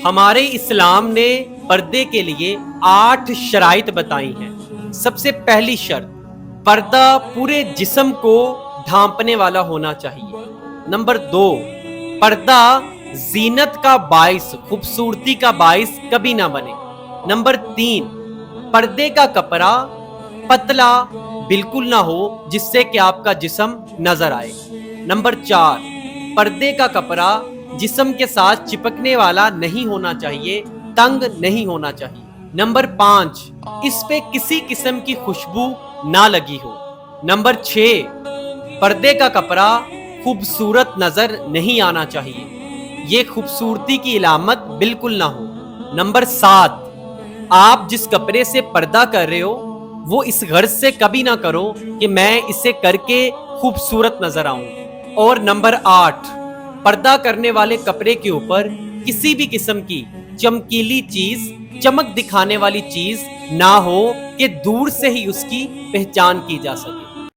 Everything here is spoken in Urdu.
ہمارے اسلام نے پردے کے لیے 8 شرائط بتائی ہیں۔ سب سے پہلی شرط، پردہ پورے جسم کو ڈھانپنے والا ہونا چاہیے۔ نمبر 2، پردہ زینت کا باعث، خوبصورتی کا باعث کبھی نہ بنے۔ نمبر 3، پردے کا کپڑا پتلا بالکل نہ ہو جس سے کہ آپ کا جسم نظر آئے۔ نمبر 4، پردے کا کپڑا جسم کے ساتھ چپکنے والا نہیں ہونا چاہیے، تنگ نہیں ہونا چاہیے۔ نمبر 5، اس پہ کسی قسم کی خوشبو نہ لگی ہو۔ نمبر 6، پردے کا کپڑا خوبصورت نظر نہیں آنا چاہیے، یہ خوبصورتی کی علامت بالکل نہ ہو۔ نمبر 7، آپ جس کپڑے سے پردہ کر رہے ہو وہ اس غرض سے کبھی نہ کرو کہ میں اسے کر کے خوبصورت نظر آؤں۔ اور نمبر 8، پردہ کرنے والے کپڑے کے اوپر کسی بھی قسم کی چمکیلی چیز، چمک دکھانے والی چیز نہ ہو کہ دور سے ہی اس کی پہچان کی جا سکے۔